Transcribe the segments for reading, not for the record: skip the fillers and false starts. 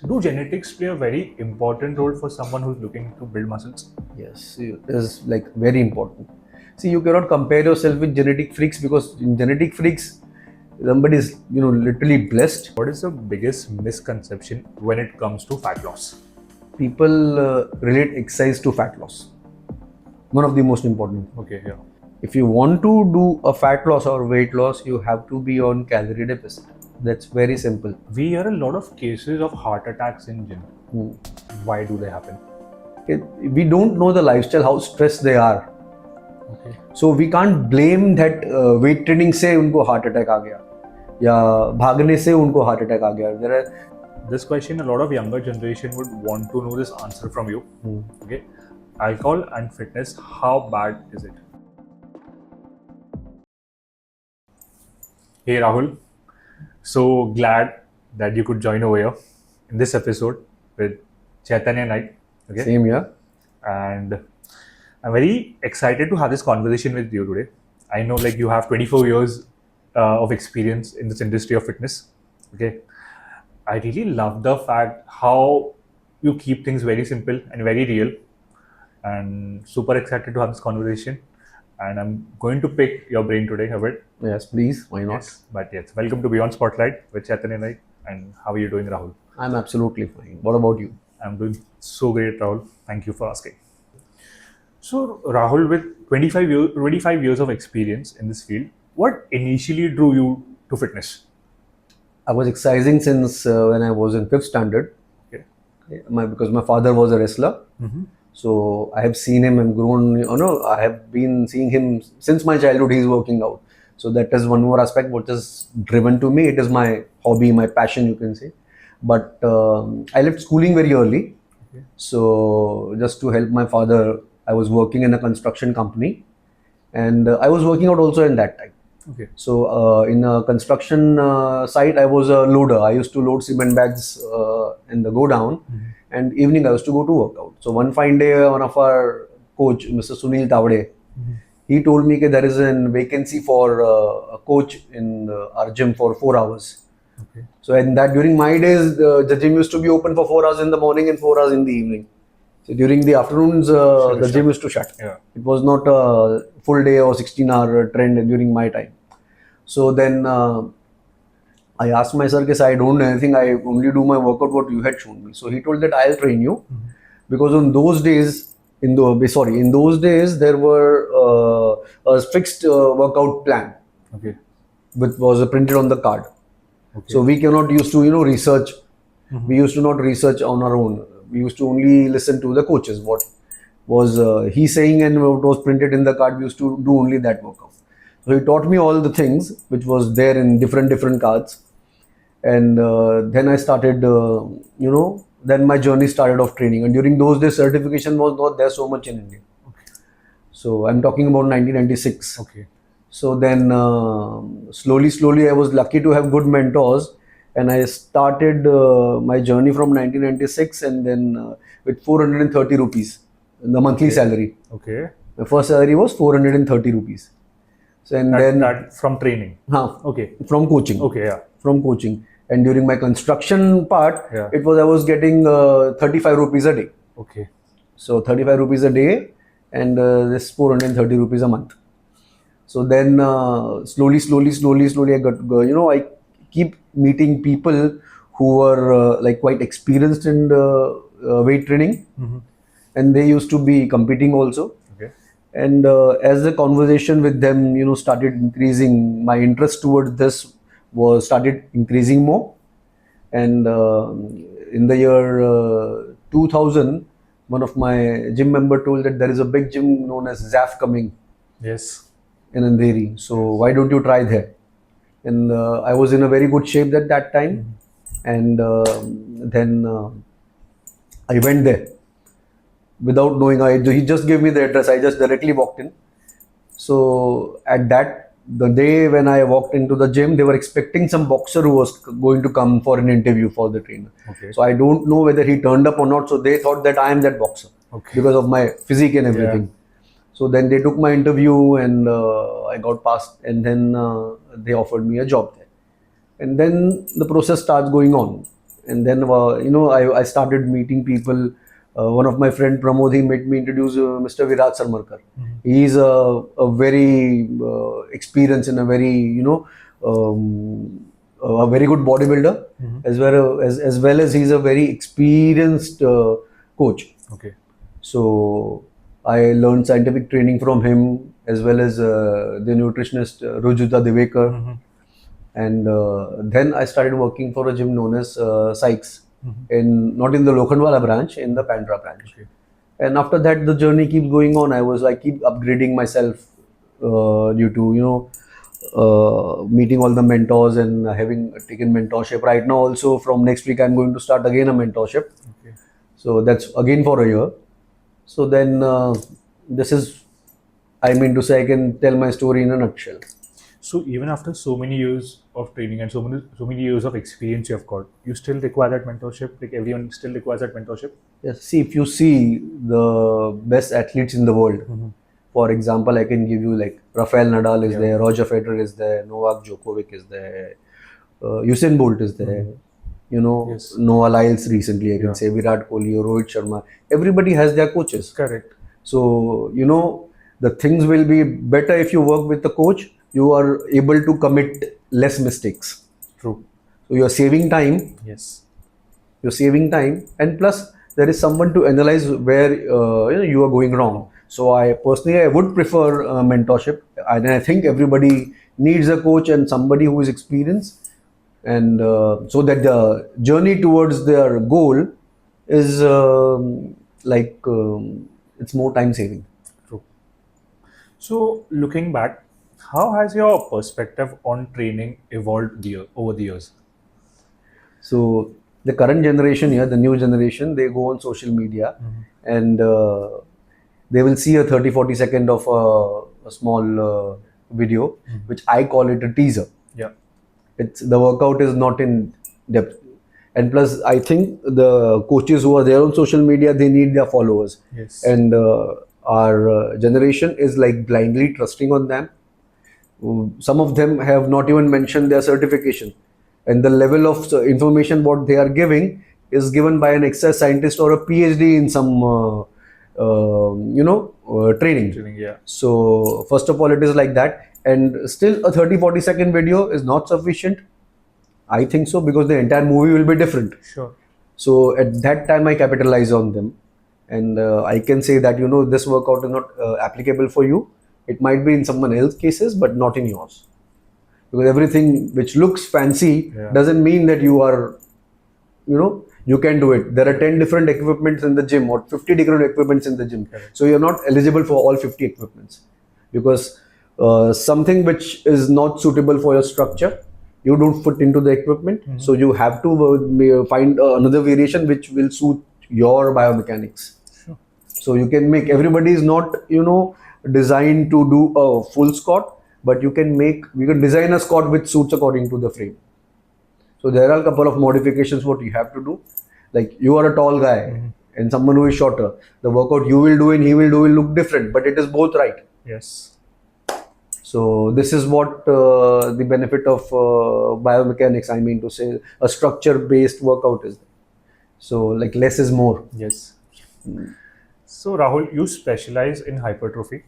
Do genetics play a very important role for someone who's looking to build muscles? Yes, it is like very important. See, you cannot compare yourself with genetic freaks because in genetic freaks, somebody is literally blessed. What is the biggest misconception when it comes to fat loss? People relate exercise to fat loss. One of the most important. Okay, yeah. If you want to do a fat loss or weight loss, you have to be on calorie deficit. That's very simple. We hear a lot of cases of heart attacks in gym. Why do they happen? We don't know the lifestyle, how stressed they are. Okay. So we can't blame that weight training से उनको heart attack आ गया या भागने से उनको heart attack आ गया. There are This question, a lot of younger generation would want to know this answer from you. Okay. Alcohol and fitness, how bad is it? Hey Rahul, so glad that you could join over here in this episode with Chaitanya Knight. Okay. Same here. And I'm very excited to have this conversation with you today. I know like you have 24 years of experience in this industry of fitness. Okay. I really love the fact how you keep things very simple and very real, and super excited to have this conversation. And I'm going to pick your brain today a bit. Yes, please. Why not? Yes, but yes, welcome to Beyond Spotlight with Chaitanya Knight. And how are you doing, Rahul? I'm absolutely fine. What about you? I'm doing so great, Rahul. Thank you for asking. So, Rahul, with 25 years of experience in this field, what initially drew you to fitness? I was exercising since when I was in 5th standard. Okay. Because my father was a wrestler. So I have seen him and grown, I have been seeing him since my childhood. He's working out. So that is one more aspect what is driven to me. It is my hobby, my passion, you can say. But I left schooling very early. Okay. So just to help my father, I was working in a construction company. And I was working out also in that time. Okay. So in a construction site, I was a loader. I used to load cement bags in the go down, and evening I used to go to workout. So one fine day, one of our coach, Mr. Sunil Tavade, he told me that there is a vacancy for a coach in our gym for 4 hours. Okay. So in that, during my days, the gym used to be open for 4 hours in the morning and 4 hours in the evening. So during the afternoons, the gym used to shut. Yeah. It was not a full day or 16-hour trend during my time. So then I asked my sir, I don't know anything, I only do my workout what you had shown me. So he told that I'll train you, because on those days, in those days there were a fixed workout plan, Okay. which was printed on the card. Okay. So we cannot used to research. We used to not research on our own. We used to only listen to the coaches. What was he saying and what was printed in the card, we used to do only that workout. So he taught me all the things which was there in different cards. And then I started, then my journey started of training. And during those days, certification was not there so much in India. Okay. So I'm talking about 1996. Okay. So then slowly I was lucky to have good mentors. And I started my journey from 1996, and then with 430 rupees, the monthly salary. Okay. My first salary was 430 rupees. So and then That from training. Okay. From coaching. Okay. Yeah. From coaching. And during my construction part, Yeah. I was getting 35 rupees a day. Okay. So 35 rupees a day, and this 430 rupees a month. So then slowly I got, I keep meeting people who were like quite experienced in weight training, and they used to be competing also. Okay. And as the conversation with them, started increasing, my interest towards this started increasing more. And in the year 2000, one of my gym member told that there is a big gym known as ZAF coming Yes. in Andheri. So why don't you try there? And I was in a very good shape at that time. And then I went there without knowing. He just gave me the address. I just directly walked in. So at the day when I walked into the gym, they were expecting some boxer who was going to come for an interview for the trainer. Okay. So I don't know whether he turned up or not. So they thought that I am that boxer because of my physique and everything. Yeah. So then they took my interview, and I got passed, and then they offered me a job there. And then the process starts going on. And then I started meeting people. One of my friend Pramod, he made me introduce Mr. Virat Sarmarkar. He is a very experienced and a very a very good bodybuilder, as well as he's a very experienced coach. Okay. So I learned scientific training from him, as well as the nutritionist Rujuta Divekar. And then I started working for a gym known as Sykes, not in the Lokhandwala branch, in the Bandra branch. Okay. And after that, the journey keeps going on. I keep upgrading myself due to meeting all the mentors and having taken mentorship. Right now, also from next week, I'm going to start again a mentorship. Okay. So that's again for a year. So then this is, I mean to say, I can tell my story in a nutshell. So even after so many years of training and so many years of experience you have got, you still require that mentorship? Like everyone still requires that mentorship? Yes. See, if you see the best athletes in the world, for example, I can give you like Rafael Nadal is there, Roger Federer is there, Novak Djokovic is there, Usain Bolt is there. Yes. Noah Lyles recently, I can say, Virat Kohli or Rohit Sharma. Everybody has their coaches. Correct. So, the things will be better if you work with the coach. You are able to commit less mistakes. True. So, you're saving time. Yes. You're saving time. And plus, there is someone to analyze where you are going wrong. So, I would prefer mentorship. And I think everybody needs a coach and somebody who is experienced. And so that the journey towards their goal is it's more time saving. True. So looking back, how has your perspective on training evolved over the years? So the current generation here, the new generation, they go on social media and they will see a 30-40 second of a small video, which I call it a teaser. Yeah. The workout is not in depth. And plus, I think the coaches who are there on social media, they need their followers. Yes. And our generation is like blindly trusting on them. Some of them have not even mentioned their certification. And the level of information what they are giving is given by an exercise scientist or a PhD in some, training. Yeah. So, first of all, it is like that. And still a 30-40 second video is not sufficient. I think so, because the entire movie will be different. Sure. So at that time I capitalize on them. And I can say that, this workout is not applicable for you. It might be in someone else's cases, but not in yours. Because everything which looks fancy doesn't mean that you are, you can do it. There are 10 different equipments in the gym or 50 different equipments in the gym. Correct. So you're not eligible for all 50 equipments. Because something which is not suitable for your structure, you don't fit into the equipment. So you have to find another variation which will suit your biomechanics. Sure. So you can make, everybody is not, designed to do a full squat, but we can design a squat which suits according to the frame. So there are a couple of modifications what you have to do. Like you are a tall guy and someone who is shorter. The workout you will do and he will do will look different, but it is both right. Yes. So this is what the benefit of biomechanics, I mean to say, a structure-based workout is. So like less is more. Yes. So Rahul, you specialize in hypertrophy,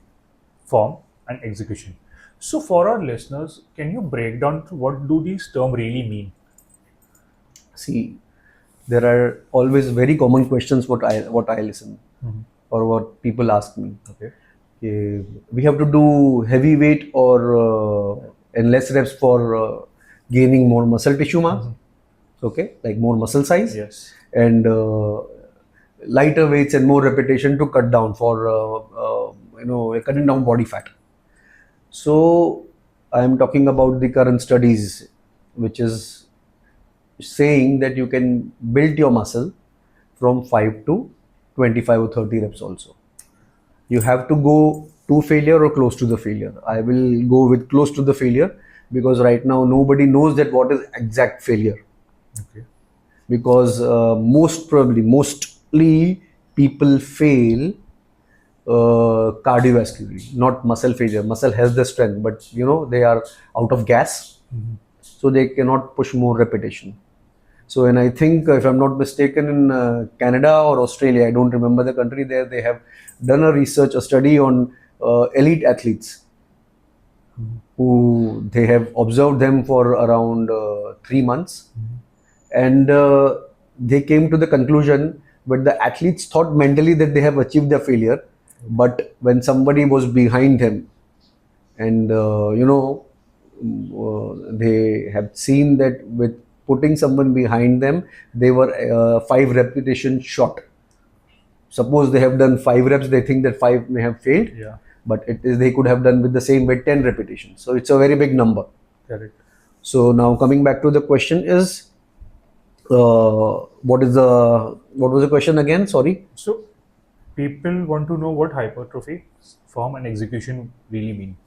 form and execution. So for our listeners, can you break down what do these terms really mean? See, there are always very common questions what I listen or what people ask me. Okay. We have to do heavy weight or and less reps for gaining more muscle tissue mass. Okay, like more muscle size. Yes. And lighter weights and more repetition to cut down for cutting down body fat. So I am talking about the current studies, which is saying that you can build your muscle from 5 to 25 or 30 reps also. You have to go to failure or close to the failure. I will go with close to the failure because right now nobody knows that what is exact failure. Okay. Because mostly people fail cardiovascularly, not muscle failure. Muscle has the strength, but they are out of gas, so they cannot push more repetition. So, and I think, if I'm not mistaken, in Canada or Australia, I don't remember the country, there they have done a study on elite athletes who they have observed them for around 3 months, and they came to the conclusion, but the athletes thought mentally that they have achieved their failure, but when somebody was behind them, and they have seen that with putting someone behind them, they were 5 repetitions short. Suppose they have done 5 reps, they think that 5 may have failed, Yeah. but it is they could have done with the same weight 10 repetitions. So it's a very big number. Correct. So now coming back to the question is, what was the question again? Sorry. So people want to know what hypertrophy, form, and execution really mean.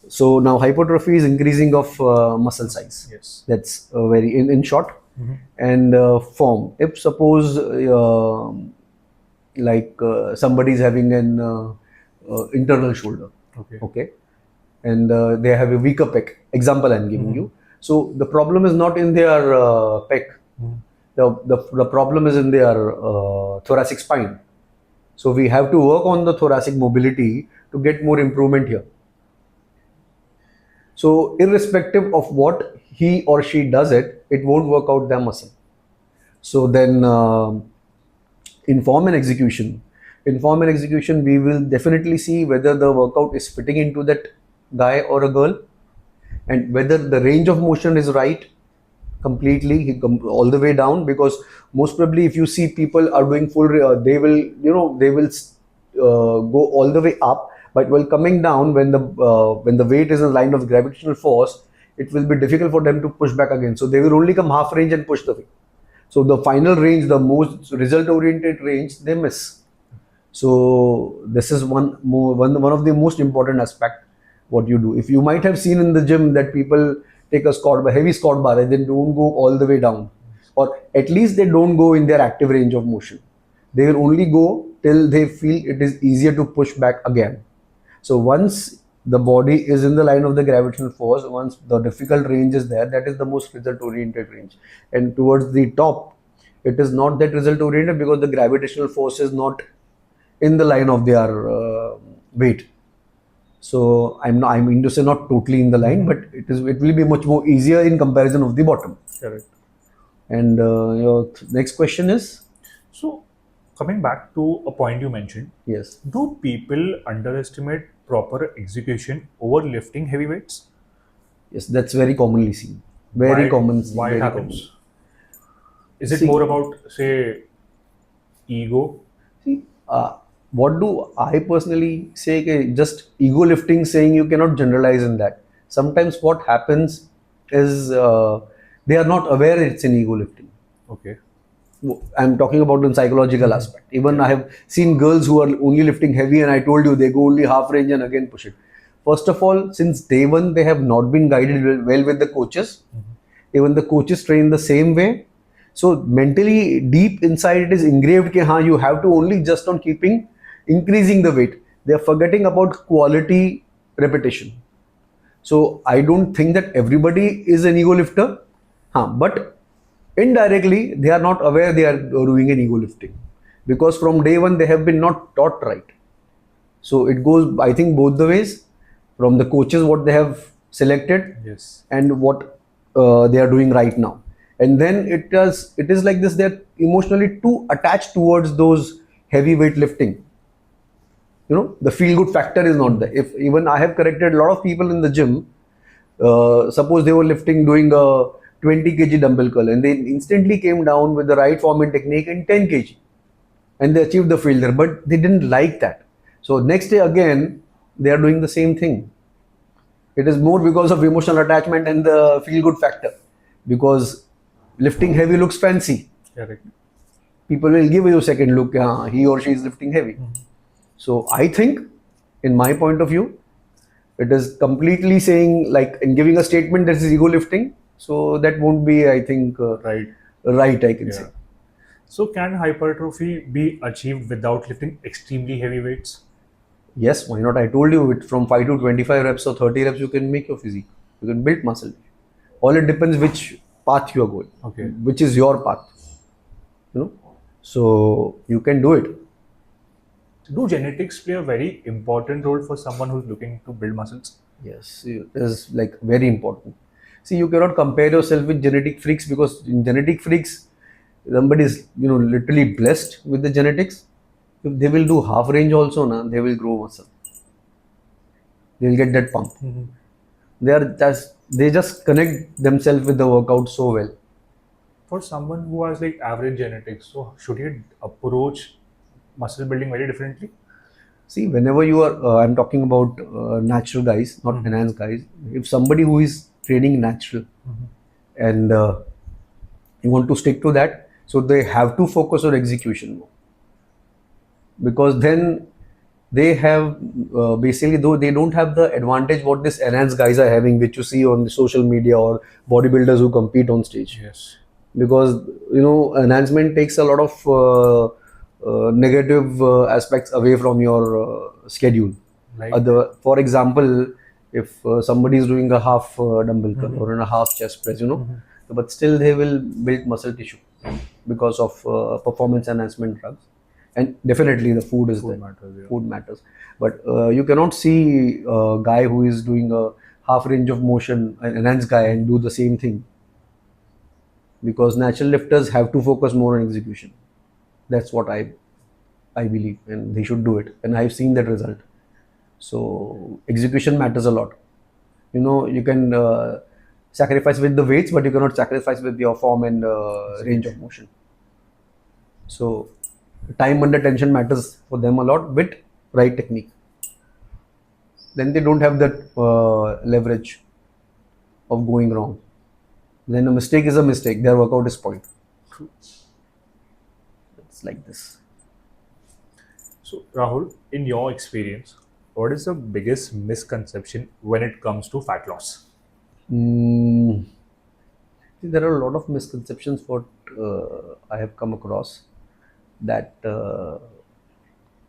So now hypertrophy is increasing of muscle size. Yes. That's very in short. Mhm. And form. If suppose somebody is having an internal shoulder, Okay. okay, and they have a weaker pec. Example I'm giving you. So the problem is not in their pec. The problem is in their thoracic spine. So we have to work on the thoracic mobility to get more improvement here. So irrespective of what he or she does it won't work out their muscle. So then in form and execution, we will definitely see whether the workout is fitting into that guy or a girl, and whether the range of motion is right completely all the way down, because most probably if you see people are doing full they will go all the way up, but while coming down, when the weight is in line of gravitational force, it will be difficult for them to push back again, so they will only come half range and push the weight. So the final range, the most result oriented range, they miss. So this is one of the most important aspect what you do. If you might have seen in the gym that people take a heavy squat bar and then don't go all the way down, or at least they don't go in their active range of motion. They will only go till they feel it is easier to push back again. So once the body is in the line of the gravitational force, once the difficult range is there, that is the most result oriented range. And towards the top, it is not that result oriented, because the gravitational force is not in the line of their weight. So I'm mean to say not totally in the line, but it will be much more easier in comparison of the bottom. Correct. And your next question is? So coming back to a point you mentioned, Yes. do people underestimate proper execution over lifting heavy weights? Yes, that's very commonly seen. Very common. Why very it happens? common. Is it See- more about, say, ego? See, what do I personally say? Just ego lifting, saying you cannot generalize in that. Sometimes what happens is they are not aware it's an ego lifting. Okay. I'm talking about the psychological aspect. Even I have seen girls who are only lifting heavy, and I told you they go only half range and again push it. First of all, since day one, they have not been guided well with the coaches. Even the coaches train the same way. So mentally, deep inside, it is engraved that you have to only just on keeping increasing the weight. They are forgetting about quality repetition. So I don't think that everybody is an ego lifter, but indirectly they are not aware they are doing an ego lifting, because from day one they have been not taught right. So it goes, I think, both the ways, from the coaches what they have selected, Yes. and what they are doing right now. And then it is like this, they're emotionally too attached towards those heavy weight lifting. The feel good factor is not there. If even I have corrected a lot of people in the gym, suppose they were doing a 20 kg dumbbell curl, and they instantly came down with the right form and technique in 10 kg, and they achieved the failure, but they didn't like that. So next day again they are doing the same thing. It is more because of emotional attachment and the feel good factor, because lifting heavy looks fancy. Correct. People will give you a second look, he or she is lifting heavy. So I think, in my point of view, it is completely saying, like, in giving a statement that is ego lifting. So that won't be, I think, Right. right, I can say. So can hypertrophy be achieved without lifting extremely heavy weights? Yes, why not? I told you, from 5 to 25 reps or 30 reps, you can make your physique. You can build muscle. All it depends which path you are going, Okay. which is your path, so you can do it. Do genetics play a very important role for someone who's looking to build muscles? Yes, it is like very important. See, you cannot compare yourself with genetic freaks, because in genetic freaks, somebody is literally blessed with the genetics. If they will do half range also, they will grow muscle. They will get that pump. They just connect themselves with the workout so well. For someone who has like average genetics, so should he approach muscle building very differently? See, whenever you are, I'm talking about natural guys, not enhanced guys. If somebody who is training natural and you want to stick to that, so they have to focus on execution more, because then they have basically, though they don't have the advantage what this enhanced guys are having, which you see on the social media or bodybuilders who compete on stage. Yes. Because enhancement takes a lot of negative aspects away from your schedule. Like For example, if somebody is doing a half dumbbell curl or in a half chest press, but still they will build muscle tissue because of performance enhancement drugs. And definitely the food is there. matters, yeah. Food matters. But you cannot see a guy who is doing a half range of motion, an enhanced guy, and do the same thing. Because natural lifters have to focus more on execution. That's what I believe, and they should do it. And I've seen that result. So execution matters a lot. You can sacrifice with the weights, but you cannot sacrifice with your form and range of motion. So time under tension matters for them a lot with right technique. Then they don't have that leverage of going wrong. Then a mistake is a mistake. Their workout is spoiled. It's like this. So, Rahul, in your experience, what is the biggest misconception when it comes to fat loss? See, there are a lot of misconceptions what I have come across, that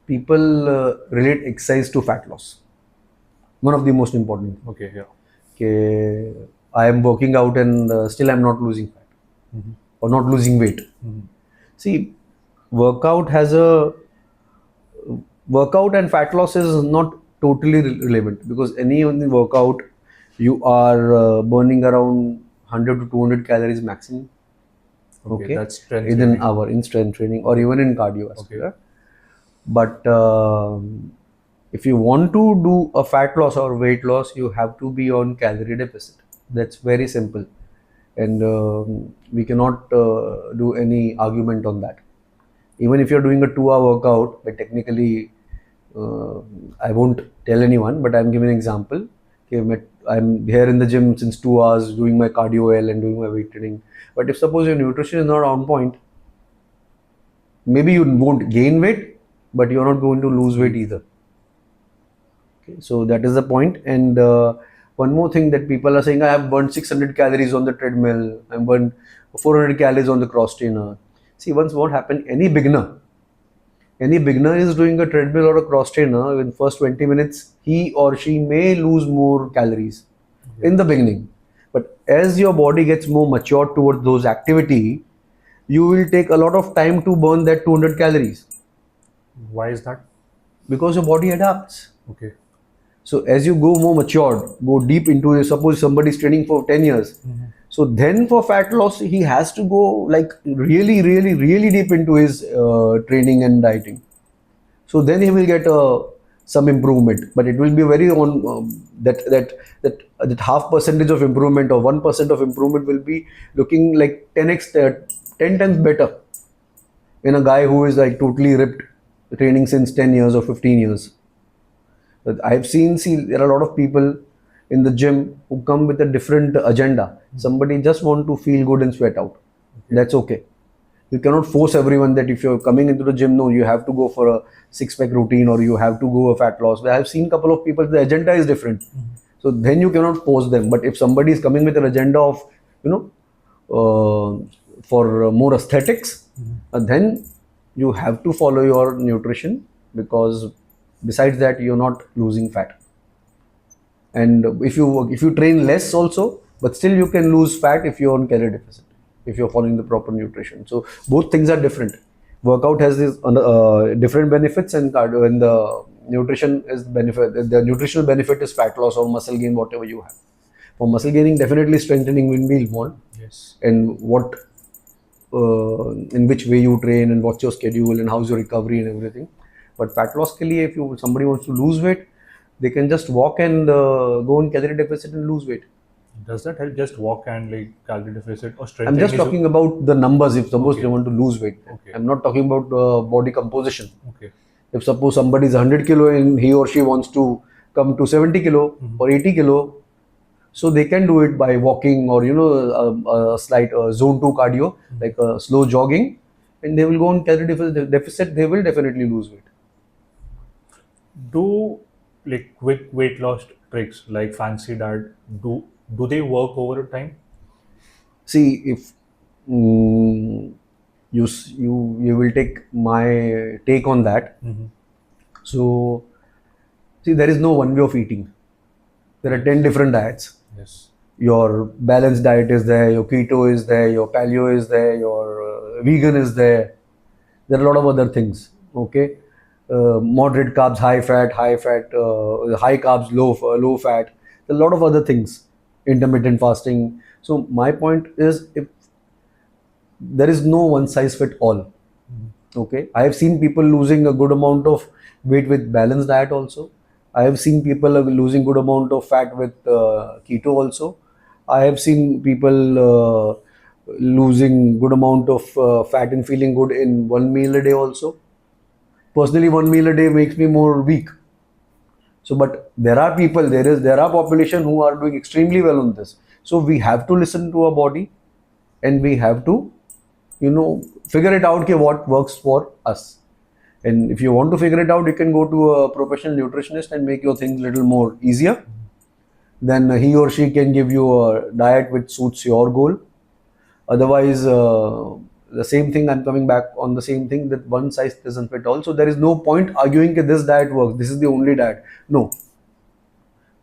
people relate exercise to fat loss. One of the most important. Okay, yeah. Okay, I am working out and still I am not losing fat or not losing weight. See, workout and fat loss is not totally relevant, because any workout you are burning around 100 to 200 calories maximum. Okay, that's strength in an training. hour in strength training or even in cardiovascular. Okay. But if you want to do a fat loss or weight loss, you have to be on calorie deficit. That's very simple, and we cannot do any argument on that. Even if you're doing a 2-hour workout, but technically, I won't tell anyone, but I'm giving an example. Okay, I'm here in the gym since 2 hours doing my cardio well and doing my weight training. But if suppose your nutrition is not on point, maybe you won't gain weight, but you're not going to lose weight either. Okay, so that is the point. And one more thing that people are saying, I have burned 600 calories on the treadmill, I've burned 400 calories on the cross trainer. See, once what happened, any beginner is doing a treadmill or a cross trainer, in first 20 minutes, he or she may lose more calories in the beginning. But as your body gets more mature towards those activity, you will take a lot of time to burn that 200 calories. Why is that? Because your body adapts. Okay. So as you go more matured, go deep into it, suppose somebody is training for 10 years. So then for fat loss, he has to go like really, really, really deep into his training and dieting. So then he will get some improvement, but it will be very on that half percentage of improvement or 1% of improvement will be looking like 10x, 10 times better in a guy who is like totally ripped, training since 10 years or 15 years. But I've seen, there are a lot of people in the gym who come with a different agenda. Somebody just want to feel good and sweat out. That's okay. You cannot force everyone that if you're coming into the gym, no, you have to go for a 6-pack routine or you have to go a fat loss. I've seen a couple of people, the agenda is different. So then you cannot force them. But if somebody is coming with an agenda of, for more aesthetics, then you have to follow your nutrition, because besides that, you're not losing fat. And if you train less also, but still you can lose fat if you're on calorie deficit, if you're following the proper nutrition. So both things are different. Workout has these different benefits, and cardio, and the nutrition is benefit. The nutritional benefit is fat loss or muscle gain, whatever you have. For muscle gaining, definitely strengthening will be involved, Yes. and what in which way you train and what's your schedule and how's your recovery and everything. But fat loss ke liye, if somebody wants to lose weight, they can just walk and go on calorie deficit and lose weight. Does that help? Just walk and like calorie deficit or I'm strengthening? just talking about the numbers. If suppose Okay. they want to lose weight, Okay. I'm not talking about body composition. Okay. If suppose somebody is 100 kilo and he or she wants to come to 70 kilo or 80 kilo, so they can do it by walking or a slight zone 2 cardio, like slow jogging, and they will go on calorie deficit. They will definitely lose weight. Do like quick weight loss tricks like fancy diet do they work over time? See, if you will take my take on that. So, see, there is no one way of eating. There are 10 different diets. Yes. Your balanced diet is there, your keto is there, your paleo is there, your vegan is there. There are a lot of other things. Okay, moderate carbs, high fat, high carbs, low fat. There are a lot of other things. Intermittent fasting. So my point is, if there is no one size fit all. Okay, I have seen people losing a good amount of weight with balanced diet also. I have seen people losing good amount of fat with keto also. I have seen people losing good amount of fat and feeling good in one meal a day also. Personally, one meal a day makes me more weak. So, but there are people, there are population who are doing extremely well on this. So we have to listen to our body, and we have to, figure it out, okay, what works for us. And if you want to figure it out, you can go to a professional nutritionist and make your things little more easier. Then he or she can give you a diet which suits your goal. Otherwise, the same thing, I'm coming back on the same thing, that one size doesn't fit all. So there is no point arguing that this diet works, this is the only diet. No,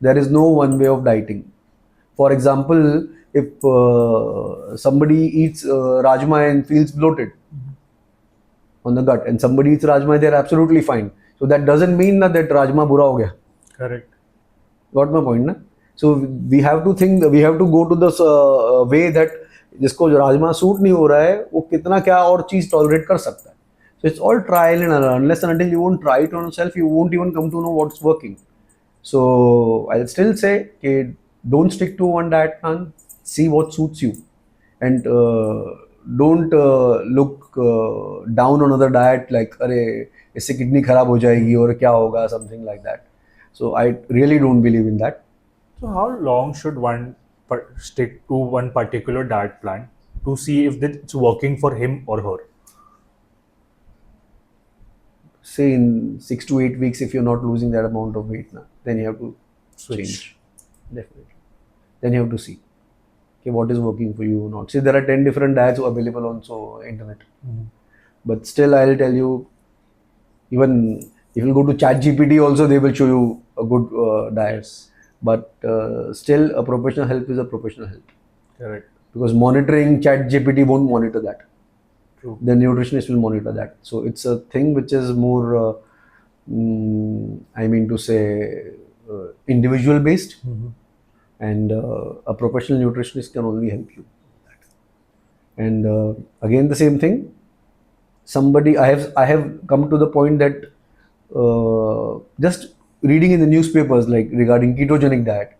there is no one way of dieting. For example, if somebody eats rajma and feels bloated on the gut, and somebody eats rajma, they're absolutely fine. So that doesn't mean that rajma bura ho gaya. Correct. Got my point, na? So we have to think, we have to go to this way that जिसको rajma suit नहीं हो रहा है वो कितना क्या और चीज टॉलरेट कर सकता है. So it's all trial and error. Unless and until you won't try it on yourself, you won't even come to know what's working. So I'll still say, okay, don't stick to one diet plan. See what suits you, and don't look down on another diet like अरे इससे kidney खराब हो जाएगी और क्या होगा, something like that. So I really don't believe in that. So how long should one stick to one particular diet plan to see if it's working for him or her? Say in 6 to 8 weeks, if you're not losing that amount of weight, then you have to change. Definitely. Then you have to see, okay, what is working for you or not. See, there are 10 different diets available on internet. But still, I'll tell you, even if you go to ChatGPT also, they will show you a good diet. Yes. But still, a professional help is a professional help. Correct. Because monitoring ChatGPT won't monitor that. True. The nutritionist will monitor that. So it's a thing which is more, I mean to say, individual based, and a professional nutritionist can only help you. And again, the same thing. I have come to the point that just reading in the newspapers like regarding ketogenic diet,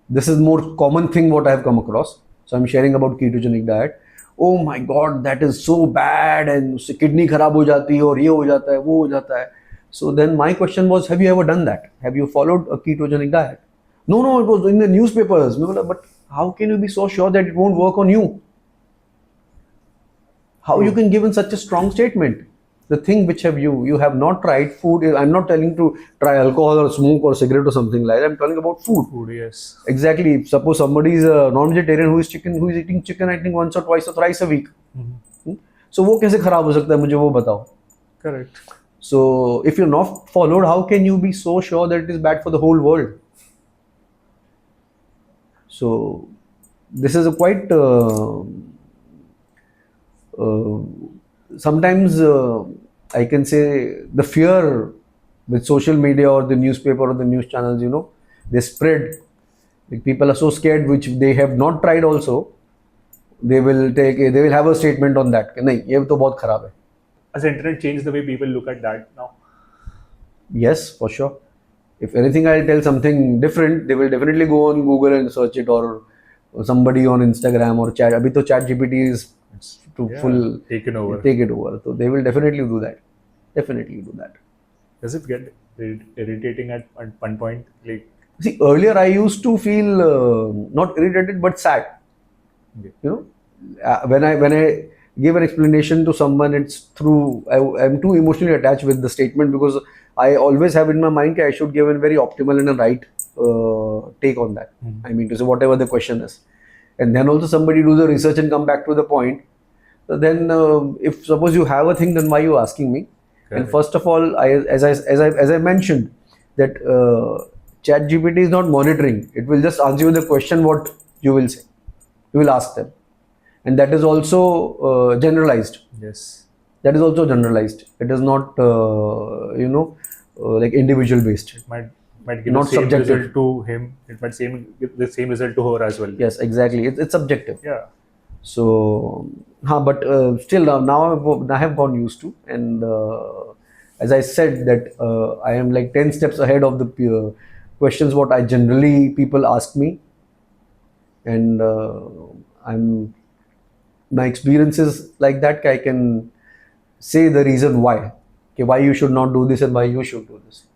this is more common thing what I have come across. So I'm sharing about ketogenic diet. Oh my God, that is so bad, and उससे kidney खराब हो जाती है और ये हो जाता है वो हो जाता है. So then my question was, have you ever done that? Have you followed a ketogenic diet? No, it was in the newspapers. But how can you be so sure that it won't work on you? How you can give in such a strong statement? The thing which you have not tried food. I'm not telling to try alcohol or smoke or cigarette or something like that. I'm talking about food. Food, yes. Exactly. Suppose somebody is a non-vegetarian who is eating chicken, I think once or twice or thrice a week. So वो कैसे खराब हो सकता है, मुझे वो बताओ. Correct. So if you're not followed, how can you be so sure that it is bad for the whole world? So this is a quite uh, sometimes I can say the fear with social media or the newspaper or the news channels, they spread. Like people are so scared, which they have not tried also. They will have a statement on that. कि नहीं ये तो बहुत खराब है. Has the internet changed the way people look at that now? Yes, for sure. If anything, I'll tell something different. They will definitely go on Google and search it, or somebody on Instagram or chat. अभी तो chat GPT is to Yeah, full taken over. take it over. So they will definitely do that. Definitely do that. Does it get irritating at one point? Like, See, earlier I used to feel not irritated but sad. okay. When I give an explanation to someone, it's through I'm too emotionally attached with the statement, because I always have in my mind that I should give a very optimal and a right take on that. I mean to say whatever the question is, and then also somebody do the research and come back to the point. So then if suppose you have a thing, then why you asking me? And Correct. first of all, as I mentioned that chat GPT is not monitoring. It will just answer you the question what you will say. You will ask them, and that is also generalized. Yes. That is also generalized. It is not like individual based. It might give Not the same subjective. result to him. It might give the same result to her as well. Yes, exactly. It's subjective. Yeah. So, but still now I have gone used to, and as I said that I am like 10 steps ahead of the questions what I generally people ask me, and my experiences like that I can say the reason why, okay, why you should not do this and why you should do this.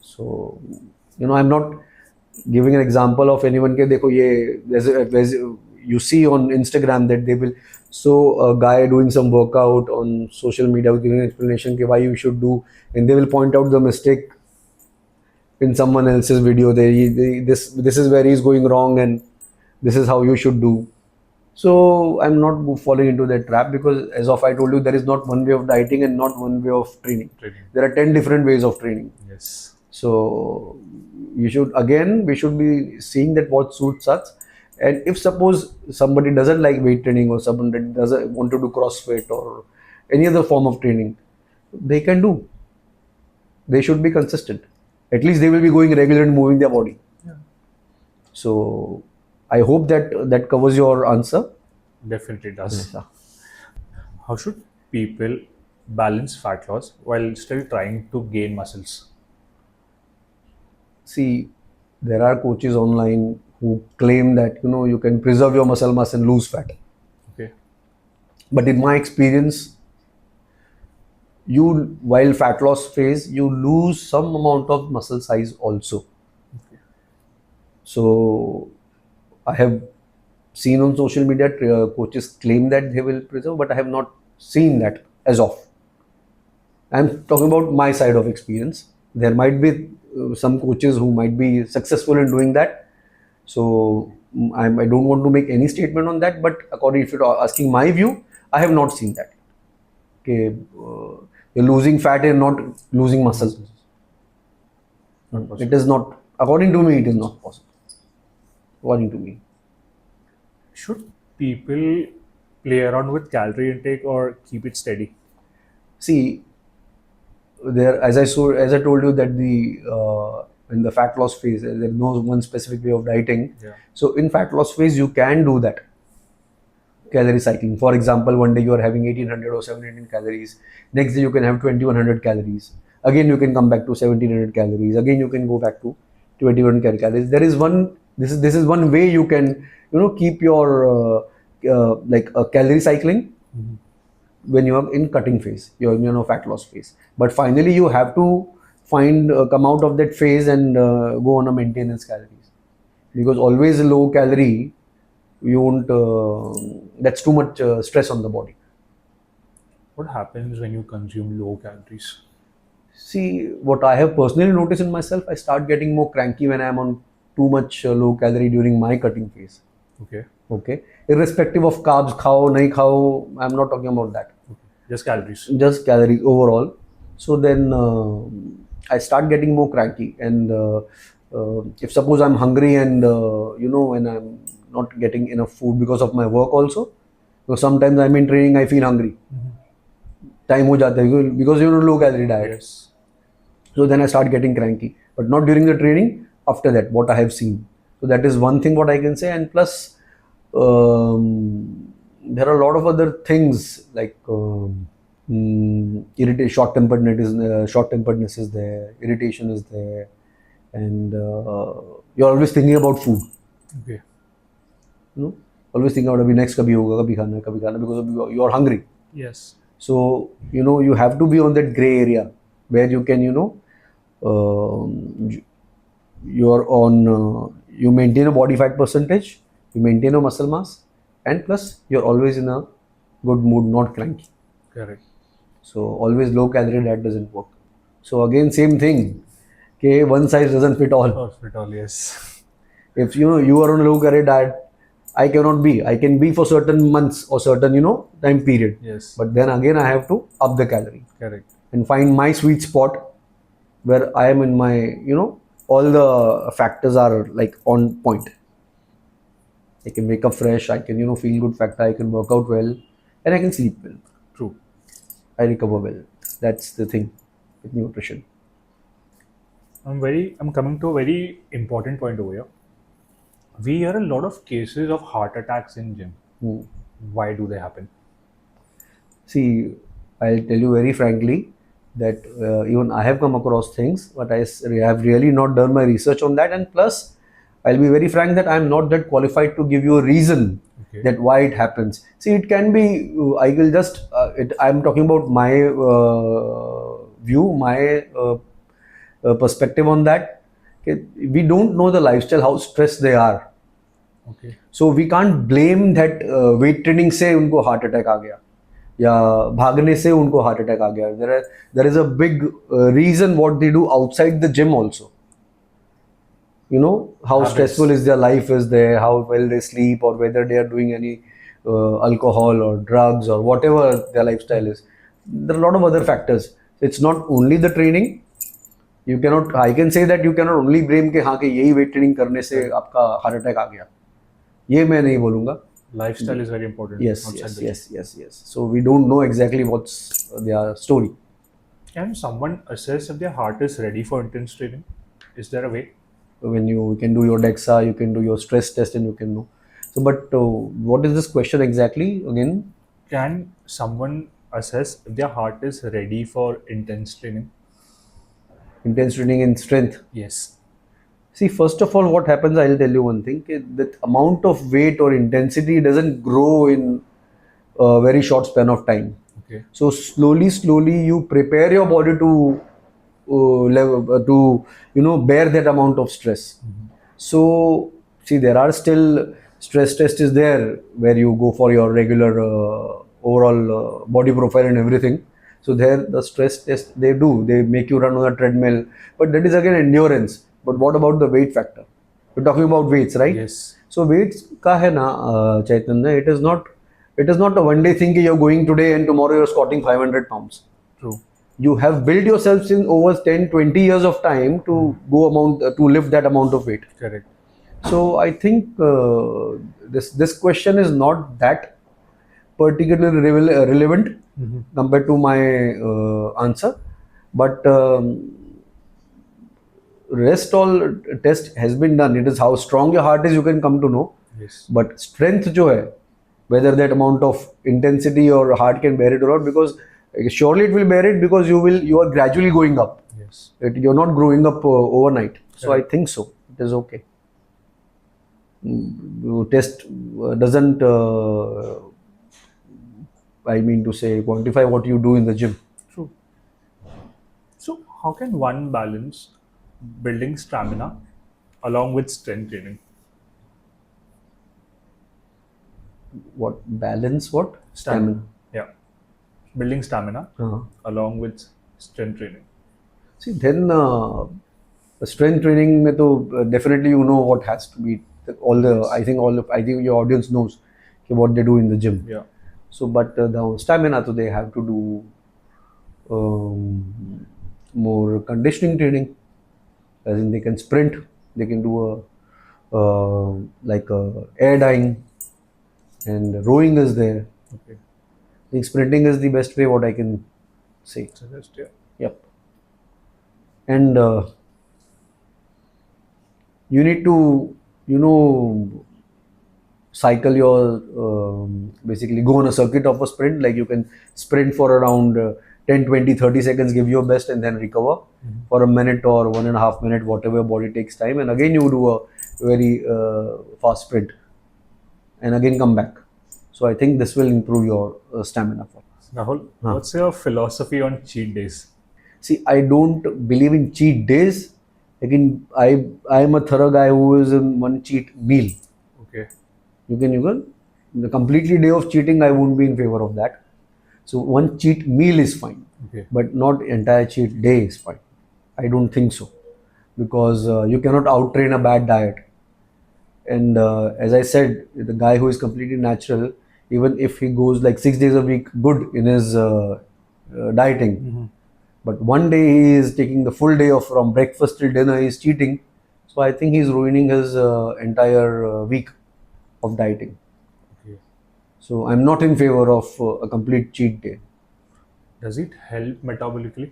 So I'm not giving an example of anyone ke dekho ye there's you see on Instagram that they will a guy doing some workout on social media giving an explanation ke why you should do, and they will point out the mistake in someone else's video. This is where he's going wrong and this is how you should do. So I'm not falling into that trap, because as of I told you, there is not one way of dieting and not one way of training. There are 10 different ways of training. Yes. So we should be seeing that what suits us. And if suppose somebody doesn't like weight training, or someone that doesn't want to do CrossFit or any other form of training, they can do. They should be consistent. At least they will be going regular and moving their body. Yeah. So I hope that covers your answer. Definitely does. Yeah. How should people balance fat loss while still trying to gain muscles? See, there are coaches online who claim that you can preserve your muscle mass and lose fat. Okay. But in my experience, while fat loss phase, you lose some amount of muscle size also. Okay. So I have seen on social media coaches claim that they will preserve, but I have not seen that as of. I'm talking about my side of experience. There might be some coaches who might be successful in doing that. So I don't want to make any statement on that, but if you're asking my view, I have not seen that. Okay, you're losing fat and not losing muscle. It is not, according to me, it is not possible. According to me. Should people play around with calorie intake or keep it steady? See, as I told you that in the fat loss phase, there is no one specific way of dieting. Yeah. So in fat loss phase, you can do that. Calorie cycling. For example, one day you are having 1800 or 1700 calories. Next day you can have 2100 calories. Again you can come back to 1700 calories. Again you can go back to 2100 calories. This is one way you can keep your calorie cycling when you are in cutting phase, you're fat loss phase. But finally you have to come out of that phase and go on a maintenance calories, because always low calorie, you won't that's too much stress on the body. What happens when you consume low calories? See, what I have personally noticed in myself, I start getting more cranky when I'm on too much low calorie during my cutting phase. Okay, irrespective of carbs khao nahi khao, I'm not talking about that. Okay. Just calories. Just calories overall. So then I start getting more cranky, and if suppose I'm hungry and when I'm not getting enough food because of my work also. So sometimes I'm in training, I feel hungry. Time ho jata hai because low calorie diet. Yes. So then I start getting cranky, but not during the training. After that, what I have seen. So that is one thing what I can say. And plus, there are a lot of other things like short-temperedness is there, irritation is there, and you're always thinking about food. Okay. Always thinking about next kabhi hoga, kabhi khana, because you're hungry. Yes. So you have to be on that gray area where you can you're on you maintain a body fat percentage, you maintain a muscle mass, and plus you're always in a good mood, not cranky. Correct. So always low calorie diet doesn't work. So again, same thing. Okay, one size doesn't fit all. Oh, fit all. Yes. If you are on a low calorie diet, I cannot be. I can be for certain months or certain time period. Yes. But then again, I have to up the calorie. Correct. And find my sweet spot where I am in my all the factors are like on point. I can wake up fresh. I can feel good factor. I can work out well, and I can sleep well. True. I recover well. That's the thing with nutrition. I'm coming to a very important point over here. We hear a lot of cases of heart attacks in gym. Why do they happen? See, I'll tell you very frankly that even I have come across things, but I have really not done my research on that. And plus, I'll be very frank that I'm not that qualified to give you a reason that why it happens. See, it can be, I will just, I'm talking about my view, my perspective on that. Okay, we don't know the lifestyle, how stressed they are. Okay. So we can't blame that weight training से उनको heart attack आ गया या भागने से उनको heart attack आ गया. There is a big reason what they do outside the gym also. How Habits. Stressful is their life is there, how well they sleep, or whether they are doing any alcohol or drugs or whatever their lifestyle is. There are a lot of other factors. It's not only the training. I can say that you cannot only blame कि हाँ कि यही weight training करने से आपका heart attack आ गया. ये मैं नहीं बोलूँगा. Lifestyle is very important. Yes. So we don't know exactly what's their story. Can someone assess if their heart is ready for intense training? Is there a way? When you can do your DEXA, you can do your stress test, and you can know. So, but what is this question exactly again? Can someone assess if their heart is ready for intense training? Intense training in strength. Yes. See, first of all, what happens, I'll tell you one thing, that amount of weight or intensity doesn't grow in a very short span of time. Okay. So slowly you prepare your body to bear that amount of stress. So see, there are still stress test is there where you go for your regular overall body profile and everything. So there the stress test they make you run on a treadmill, but that is again endurance. But what about the weight factor? We're talking about weights, right? Yes. So weights ka hai na, Chaitanya, it is not a one day thing that you're going today and tomorrow you're squatting 500 pounds. True. You have built yourselves in over 10-20 years of time to to lift that amount of weight. Correct. So I think this question is not that particularly relevant compared to my answer, but rest all test has been done. It is how strong your heart is you can come to know. Yes. But strength jo hai, whether that amount of intensity or heart can bear it or not, because surely it will bear it because you are gradually going up. Yes. You're not growing up overnight. So Correct. I think so. It is okay. Test doesn't I mean to say quantify what you do in the gym. True. So how can one balance building stamina along with strength training? What balance? What Stamina. Yeah. Building stamina Uh-huh. along with strength training. See, then strength training mein to definitely you know what has to be I think your audience knows what they do in the gym. Yeah. So, but the stamina, so they have to do more conditioning training. As in, they can sprint, they can do like air dyeing, and rowing is there. Okay. I think sprinting is the best way what I can say. Suggest, yeah. Yep. And you need to, you know, cycle your basically go on a circuit of a sprint. Like you can sprint for around 10, 20, 30 seconds, give your best, and then recover for a minute or 1.5 minutes, whatever your body takes time. And again, you do a very fast sprint and again come back. So I think this will improve your stamina. Rahul, Huh. what's your philosophy on cheat days? See, I don't believe in cheat days. Again, I am a thorough guy who is in one cheat meal. Okay. You can the completely day of cheating, I won't be in favor of that. So one cheat meal is fine, Okay. but not entire cheat day is fine. I don't think so, because you cannot outtrain a bad diet. And as I said, the guy who is completely natural, even if he goes like 6 days a week good in his dieting, but one day he is taking the full day of from breakfast till dinner, he is cheating. So I think he's ruining his entire week of dieting. Okay. So I'm not in favor of a complete cheat day. Does it help metabolically?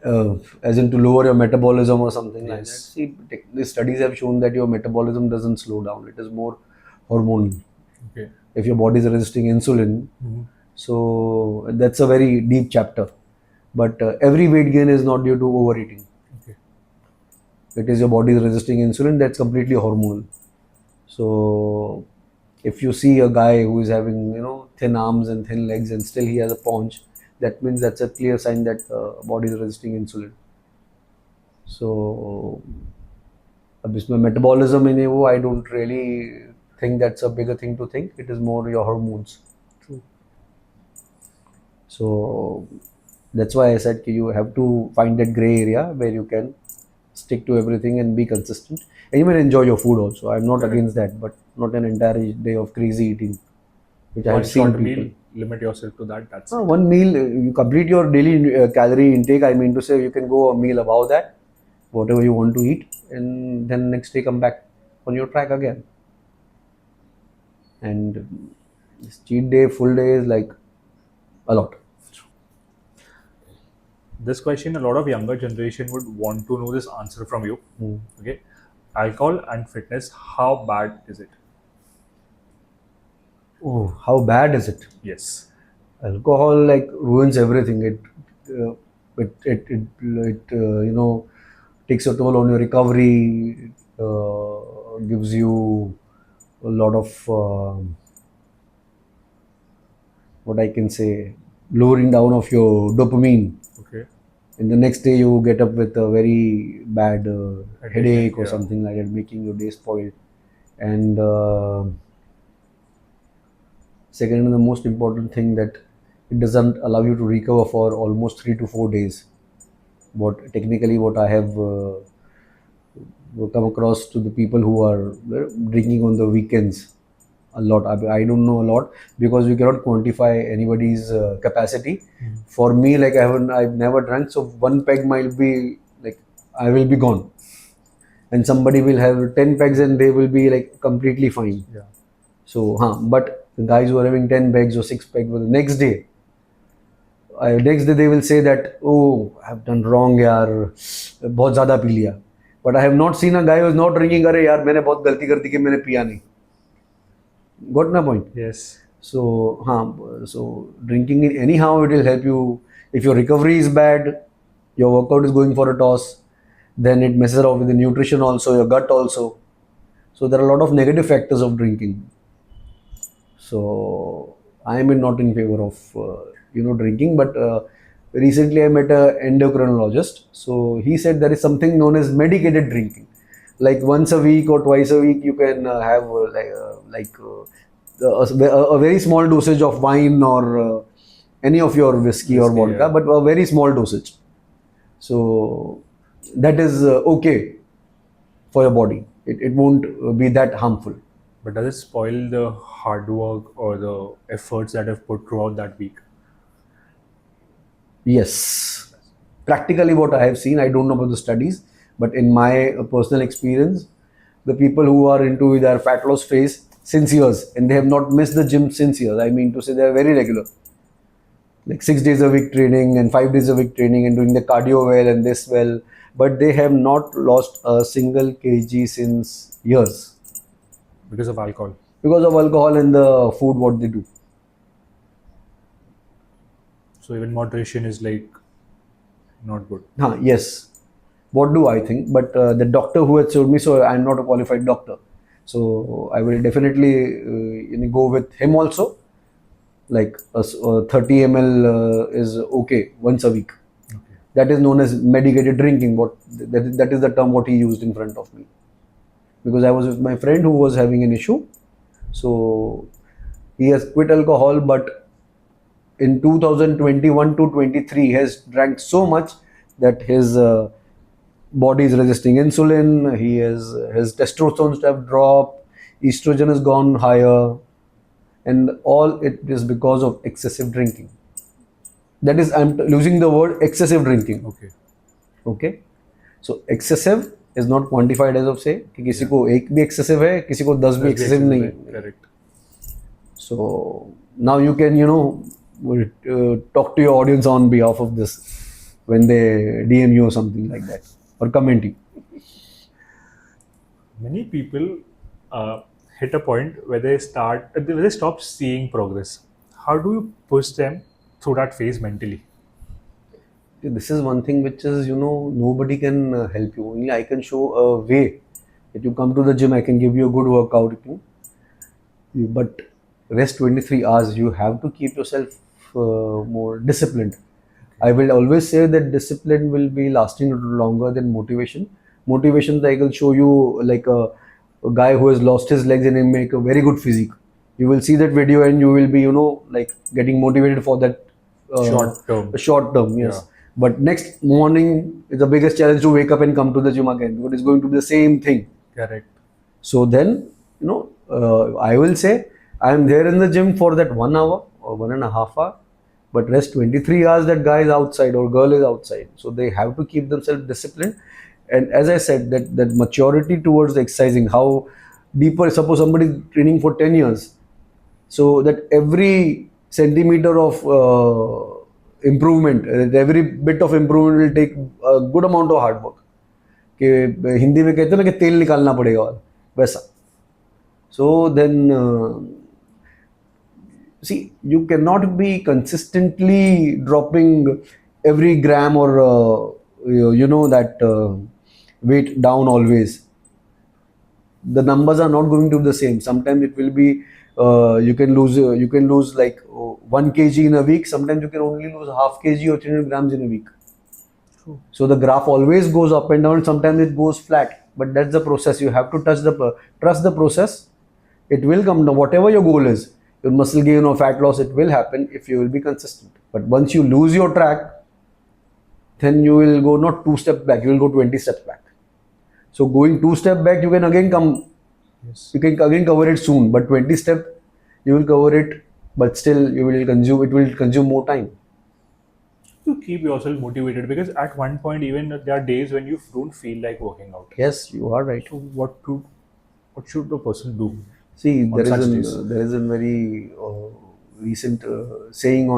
As in to lower your metabolism or something like that. Yes. See, the studies have shown that your metabolism doesn't slow down. It is more hormonal. Okay. If your body is resisting insulin, so that's a very deep chapter. But every weight gain is not due to overeating. Okay. It is your body is resisting insulin. That's completely hormonal. So if you see a guy who is having thin arms and thin legs and still he has a paunch, that means that's a clear sign that body is resisting insulin. So अब इसमें metabolism in वो I don't really think that's a bigger thing to think. It is more your hormones. True. So that's why I said you have to find that gray area where you can stick to everything and be consistent and even enjoy your food also. I'm not Correct. against that, but not an entire day of crazy eating, which I One have seen short people. meal, limit yourself to that. That's One meal, you complete your daily calorie intake. I mean to say, you can go a meal above that, whatever you want to eat, and then next day come back on your track again. And this cheat day, full day is like a lot. this question. A lot of younger generation would want to know this answer from you. Okay, alcohol and fitness. How bad is it? Oh, how bad is it? Yes. Alcohol like ruins everything. It takes a toll on your recovery. Gives you a lot of what I can say, lowering down of your dopamine. Okay. And the next day you get up with a very bad headache or yeah. something like that, making your day spoiled. And second, and the most important thing, that it doesn't allow you to recover for almost 3 to 4 days. What I have come across to the people who are drinking on the weekends a lot. I don't know a lot because we cannot quantify anybody's capacity. For me, like I've never drank, so one peg might be like I will be gone, and somebody will have 10 pegs and they will be like completely fine. Yeah. So, but the guys who are having 10 pegs or 6 pegs, the next day they will say that, oh, I've done wrong यार, बहुत ज़्यादा P लिया. But I have not seen a guy who is not drinking, अरे यार मैंने बहुत गलती कर दी कि मैंने पिया नहीं. Got my point? Yes. So, so drinking it anyhow, it will help you. If your recovery is bad, your workout is going for a toss, then it messes around with the nutrition also, your gut also. So there are a lot of negative factors of drinking. So I am not in favor of drinking, but recently I met a endocrinologist. So he said there is something known as medicated drinking. Like once a week or twice a week, you can have a very small dosage of wine or any of your whiskey or vodka, yeah. but a very small dosage. So that is okay for your body. It won't be that harmful. But does it spoil the hard work or the efforts that I've put throughout that week? Yes. Practically what I have seen, I don't know about the studies, But in my personal experience, the people who are into their fat loss phase since years and they have not missed the gym since years, I mean to say they are very regular, like 6 days a week training and 5 days a week training and doing the cardio well and this well, but they have not lost a single kg since years Because of alcohol. because of alcohol and the food what they do. So even moderation is like not good. Yes. What do I think? But the doctor who had showed me, so I'm not a qualified doctor, so I will definitely go with him also. Like 30 ml is okay once a week. Okay. That is known as medicated drinking. That is the term what he used in front of me, because I was with my friend who was having an issue. So he has quit alcohol, but in 2021 to 23 he has drank so much that his body is resisting insulin. His testosterone have dropped, estrogen has gone higher, and all it is because of excessive drinking. That is, I'm using the word excessive drinking. Okay. Okay, so excessive is not quantified as of say कि किसी को एक भी excessive है, किसी को 10 भी excessive नहीं है. Correct. So now you can talk to your audience on behalf of this when they DM you or something like that or comment you. Many people hit a point where they stop seeing progress. How do you push them through that phase mentally? This is one thing which is, nobody can help you. Only I can show a way that you come to the gym, I can give you a good workout. But rest 23 hours, you have to keep yourself more disciplined. I will always say that discipline will be lasting longer than motivation. Motivation, I will show you like a guy who has lost his legs and he make a very good physique. You will see that video and you will be, like getting motivated for that short term, yes. Yeah. But next morning is the biggest challenge to wake up and come to the gym again, because it's going to be the same thing. Correct. So then, I will say I am there in the gym for that 1 hour or 1.5 hours, but rest 23 hours that guy is outside or girl is outside. So they have to keep themselves disciplined. And as I said, that maturity towards the exercising, how deeper, suppose somebody is training for 10 years, so that every centimeter of improvement, every bit of improvement will take a good amount of hard work. कि हिंदी में कहते हैं ना कि तेल निकालना पड़ेगा वैसा. So then, see, you cannot be consistently dropping every gram or that weight down always. The numbers are not going to be the same. Sometimes it will be you can lose like 1 kg in a week. Sometimes you can only lose half kg or 300 grams in a week. True. So the graph always goes up and down. Sometimes it goes flat, but that's the process. You have to trust the process. It will come down. Whatever your goal is, your muscle gain or fat loss, it will happen if you will be consistent. But once you lose your track, then you will go not 2 steps back. You will go 20 steps back. So going 2 steps back, you can again come. Yes. You can again cover it soon, but 20 steps, you will cover it, but still it will consume more time. To keep yourself motivated, because at one point even there are days when you don't feel like working out. Yes, you are right. So what should the person do? See, on such days? there is a very recent saying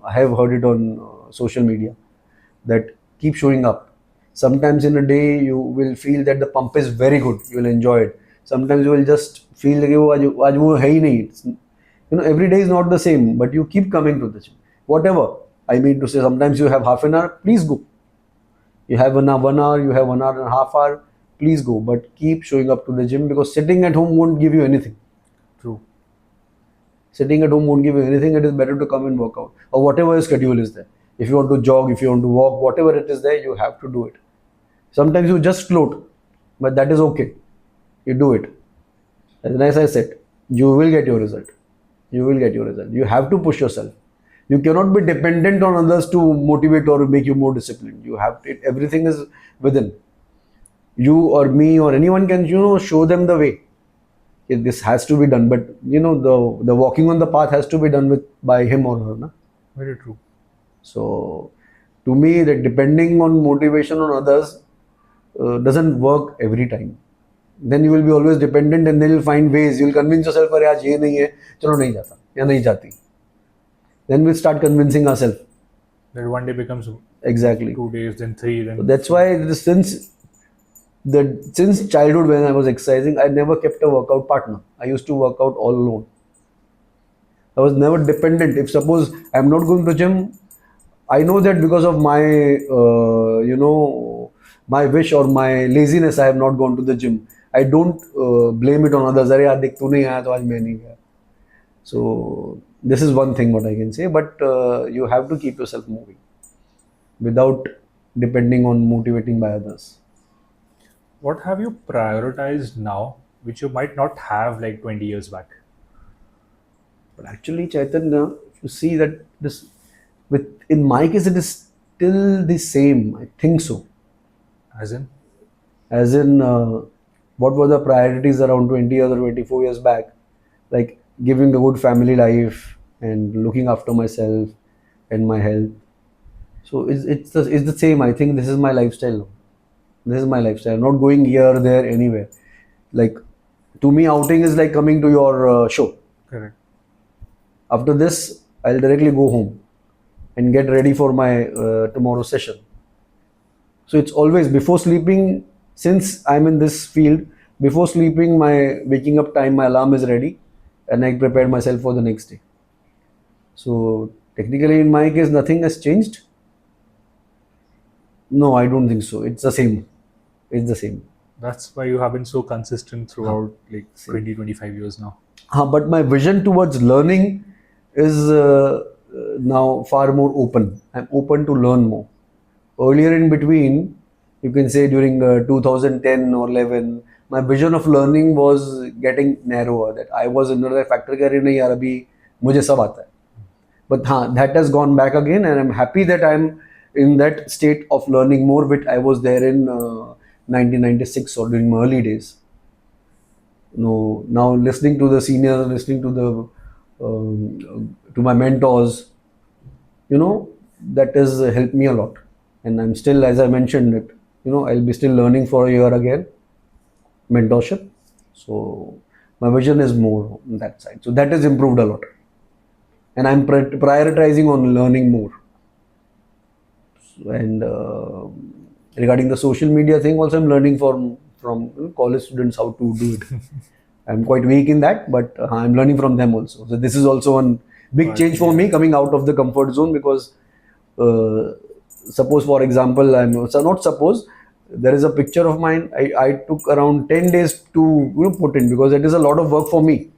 I have heard it on social media, that keep showing up. Sometimes in a day you will feel that the pump is very good, you will enjoy it. Sometimes you will just feel like aaj wo hai hi nahi. Every day is not the same, but you keep coming to the gym. Whatever. I mean to say, sometimes you have half an hour, please go. You have 1 hour, you have 1.5 hours, please go. But keep showing up to the gym, because sitting at home won't give you anything. True. Sitting at home won't give you anything. It is better to come and work out, or whatever your schedule is there. If you want to jog, if you want to walk, whatever it is there, you have to do it. Sometimes you just float, but that is okay. You do it. As I said, you will get your result. You will get your result. You have to push yourself. You cannot be dependent on others to motivate or make you more disciplined. You have to, everything is within. You or me or anyone can, show them the way. This has to be done, but the walking on the path has to be done by him or her. Na? Very true. So, to me, that depending on motivation on others doesn't work every time. Then you will be always dependent, and then you'll find ways. You'll convince yourself, अरे आज ये नहीं है, चलो नहीं जाता या नहीं जाती. Then we'll start convincing ourselves. That one day becomes Exactly. 2 days, then 3, then So that's why since childhood when I was exercising, I never kept a workout partner. I used to work out all alone. I was never dependent. If suppose I'm not going to gym, I know that because of my my wish or my laziness, I have not gone to the gym. I don't blame it on others. अरे यार देख तू नहीं आया तो आज मैं नहीं गया. So this is one thing what I can say. But you have to keep yourself moving without depending on motivating by others. what have you prioritized now, which you might not have like 20 years back? But actually, Chaitanya, if you see that in my case, it is still the same. I think so. As in? As in, what were the priorities around 20 years or 24 years back? Like giving a good family life and looking after myself and my health. So it's the same. I think this is my lifestyle now. This is my lifestyle. I'm not going here, there, anywhere. Like, to me, outing is like coming to your show. Correct. After this, I'll directly go home and get ready for my tomorrow's session. So it's always before sleeping, since I'm in this field, before sleeping, my waking up time, my alarm is ready and I prepare myself for the next day. So technically, in my case, nothing has changed. No, I don't think so. It's the same. It's the same. That's why you have been so consistent throughout like 20, 25 years now. But my vision towards learning is now far more open. I'm open to learn more. Earlier in between, you can say during 2010 or 11, my vision of learning was getting narrower. That I was another factor कि अरे नहीं यार अभी मुझे सब आता है. But that has gone back again, and I'm happy that I'm in that state of learning more, which I was there in 1996 or during my early days. Now listening to the seniors, listening to to my mentors, that has helped me a lot. And I'm still, as I mentioned, it, I'll be still learning for a year again, mentorship. So my vision is more on that side. So that has improved a lot. And I'm prioritizing on learning more. And regarding the social media thing, also I'm learning from college students how to do it. I'm quite weak in that, but I'm learning from them also. So this is also one big change for me, coming out of the comfort zone, because suppose, for example, there is a picture of mine. I took around 10 days to put in, because it is a lot of work for me.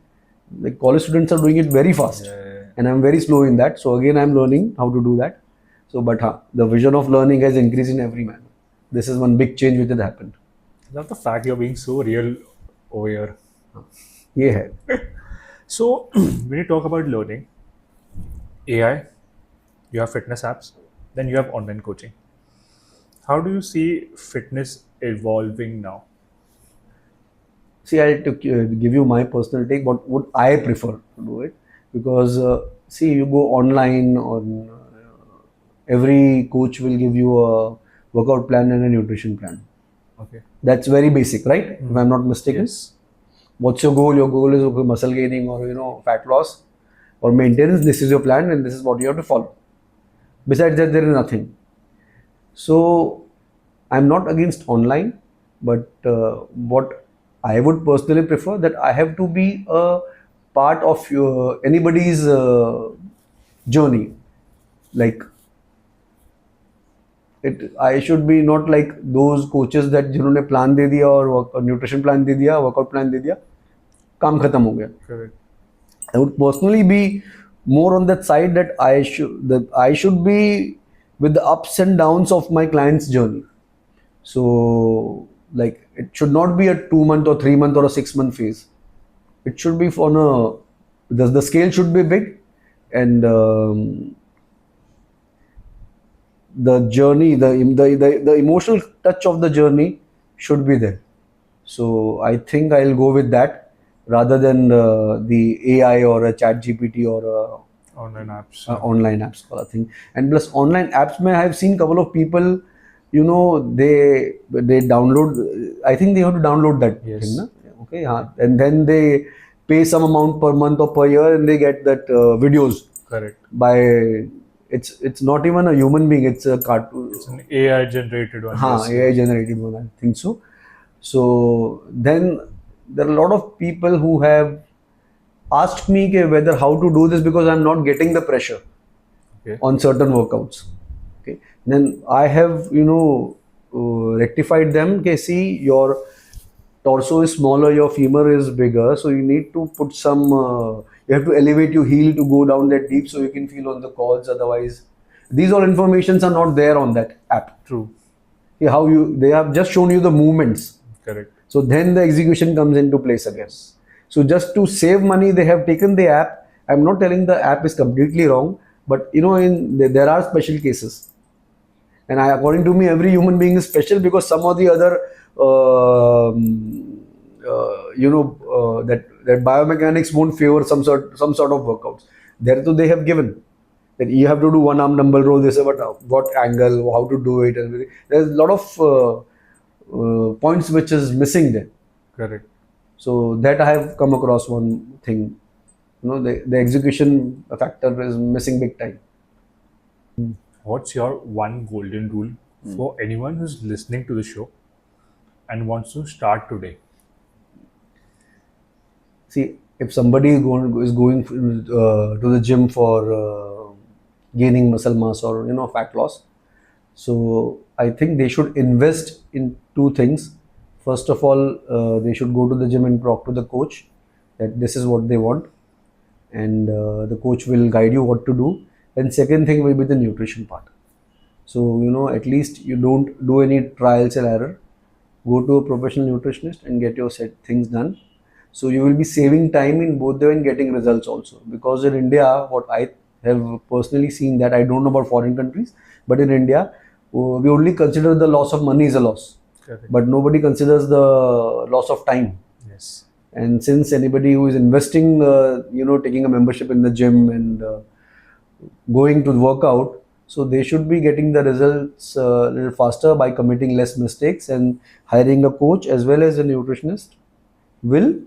The college students are doing it very fast, and I'm very slow in that. So again, I'm learning how to do that. So, but the vision of learning has increased in every manner. This is one big change which has happened. I love the fact you're being so real over here. Yeah. So, when you talk about learning, AI, you have fitness apps, then you have online coaching. How do you see fitness evolving now? See, I'll give you my personal take, what would I prefer to do it, because see, you go online on every coach will give you a workout plan and a nutrition plan. Okay. That's very basic, right? If I'm not mistaken. Yes. What's your goal? Your goal is muscle gaining or fat loss or maintenance. This is your plan and this is what you have to follow. Besides that, there is nothing. So I'm not against online, but what I would personally prefer, that I have to be a part of anybody's journey. Like, I should be not like those coaches that जिन्होंने plan दे दिया और nutrition plan दे दिया, workout plan दे दिया, काम खत्म हो गया. Correct. I would personally be more on that side, that I should be with the ups and downs of my client's journey. So like, it should not be a 2-month or 3-month or a 6-month phase. It should be the scale should be big, and the journey, the emotional touch of the journey should be there. So I think I'll go with that rather than the AI or a chat GPT or Online apps. online apps kind of thing. And plus online apps, I have seen couple of people you know, they download. I think they have to download that Yes. thing, na? Okay, and then they pay some amount per month or per year, and they get that videos Correct. by. It's not even a human being. It's a cartoon. It's an AI generated one. Yes. AI generated one. I think so. So then there are a lot of people who have asked me whether how to do this because I'm not getting the pressure Okay. on certain workouts. Okay, then I have rectified them. Okay, see, your torso is smaller, your femur is bigger, so you need to put some. You have to elevate your heel to go down that deep, so you can feel on the quads. Otherwise, these all informations are not there on that app. True. See how they have just shown you the movements. Correct. So then the execution comes into place again. So just to save money, they have taken the app. I'm not telling the app is completely wrong, but there are special cases. And according to me, every human being is special because some of the other, that biomechanics won't favor some sort of workouts. There too they have given that you have to do one arm dumbbell row. They say what angle, how to do it, and everything. There's a lot of points which is missing there. Correct. So that I have come across one thing. The execution factor is missing big time. What's your one golden rule for anyone who's listening to the show and wants to start today? See, if somebody is going to the gym for gaining muscle mass or fat loss, so I think they should invest in two things. First of all, they should go to the gym and talk to the coach that this is what they want, and the coach will guide you what to do. And second thing will be the nutrition part. So at least you don't do any trials and error. Go to a professional nutritionist and get your set things done. So you will be saving time in both the way and getting results also. Because in India, what I have personally seen, that I don't know about foreign countries, but in India, we only consider the loss of money is a loss. Correct. But nobody considers the loss of time. Yes. And since anybody who is investing, taking a membership in the gym and going to work out, so they should be getting the results a little faster by committing less mistakes, and hiring a coach as well as a nutritionist will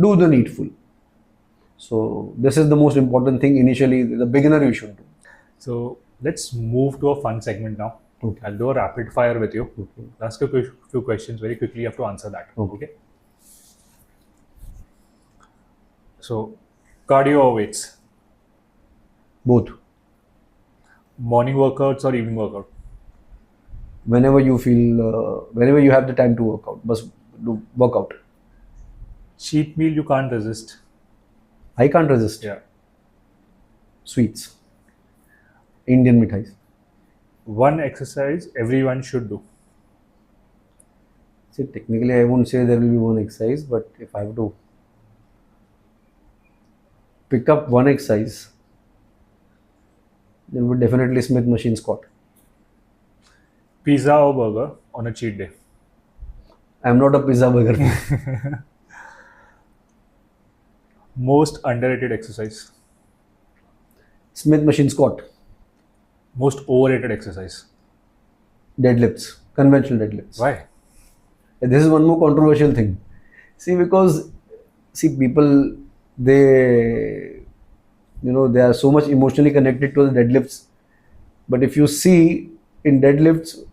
do the needful. So this is the most important thing initially, the beginner you should do. So let's move to a fun segment now. Okay. I'll do a rapid fire with you. Okay. I'll ask you a few questions very quickly. You have to answer that. Okay. So, cardio or weights? Both. Morning workouts or evening workout? Whenever you feel, whenever you have the time to work out, must do workout. Cheat meal you can't resist? I can't resist. Yeah. Sweets. Indian mithais. One exercise everyone should do? See, technically I won't say there will be one exercise, but if I have to pick up one exercise, then would definitely Smith machine squat. Pizza or burger on a cheat day? I'm not a pizza burger. Most underrated exercise? Smith machine squat. Most overrated exercise? Deadlifts. Conventional deadlifts. Why? This is one more controversial thing. Because people, they are so much emotionally connected to the deadlifts. But if you see in deadlifts,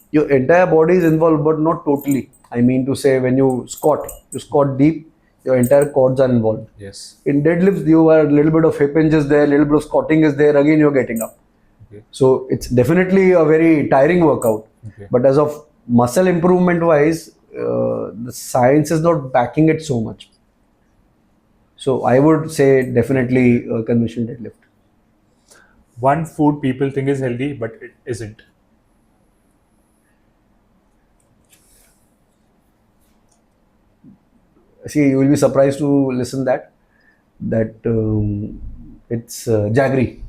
your entire body is involved, but not totally. I mean to say, when you squat deep, your entire quads are involved. Yes. In deadlifts, you are a little bit of hip hinge is there, a little bit of squatting is there, again you're getting up. Okay. So it's definitely a very tiring workout. Okay. But as of muscle improvement wise, the science is not backing it so much. So I would say definitely a conventional deadlift. One food people think is healthy, but it isn't? See, you will be surprised to listen that it's jaggery.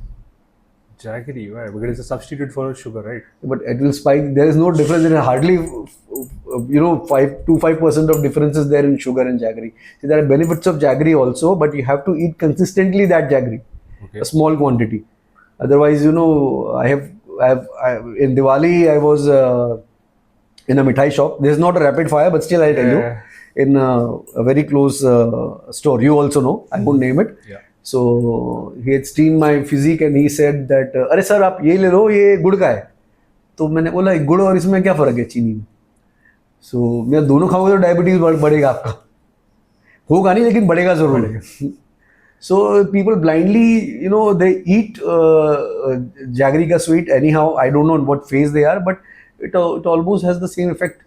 Jaggery, why? Because it's a substitute for sugar, right? But it will spike. There is no difference. There is hardly 5% of differences there in sugar and jaggery. See, there are benefits of jaggery also, but you have to eat consistently that jaggery, Okay. a small quantity. Otherwise, in Diwali, I was in a mithai shop. This is not a rapid fire, but still I'll tell you. Yeah. In a very close store. You also know. I won't name it. Yeah. So he had seen my physique and he said that, अरे sir आप ये ले लो, ये गुड़ का है. तो मैंने बोला गुड़ और इसमें क्या फर्क है चीनी में. सो मैं दोनों खाऊंगा तो डायबिटीज बढ़ेगा आपका. होगा नहीं लेकिन बढ़ेगा जरूर. So people blindly, they eat jaggery ka sweet anyhow. I don't know what phase they are, but it almost has the same effect.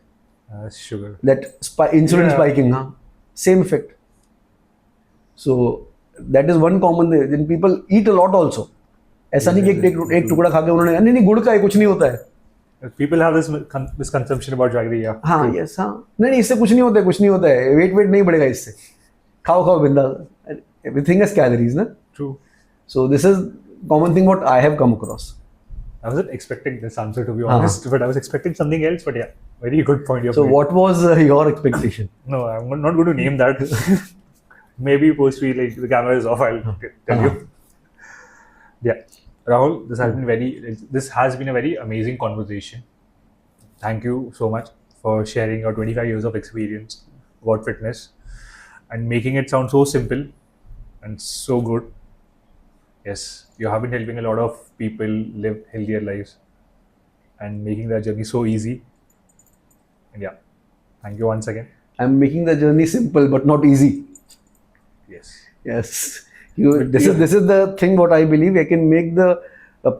Sugar. That insulin spiking, same effect. So that is one common thing. Then people eat a lot also. ऐसा नहीं कि एक टुकड़ा खा के उन्होंने नहीं गुड़ का है कुछ नहीं होता है. People have this misconception about jaggery. Yeah. हाँ yes हाँ नहीं इससे कुछ नहीं होता है कुछ नहीं होता है वेट नहीं बढ़ेगा इससे खाओ बिंदास. Everything has calories, na? True. So this is common thing what I have come across. I wasn't expecting this answer to be honest, but I was expecting something else. But yeah, very good point. So what was your expectation? No, I'm not going to name that. Maybe post we like the camera is off. I'll tell you. Yeah, Rahul, this has been a very amazing conversation. Thank you so much for sharing your 25 years of experience about fitness and making it sound so simple and so good. Yes, you have been helping a lot of people live healthier lives and making that journey so easy. And yeah, thank you once again. I'm making the journey simple but not easy. Yes. This is the thing what I believe. I can make the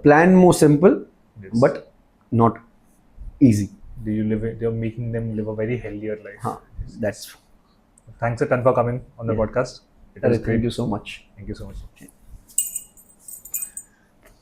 plan more simple, but not easy. You're making them live a very healthier life. That's. Thanks a ton for coming on the podcast. It was great. Thank you so much. Thank you so much.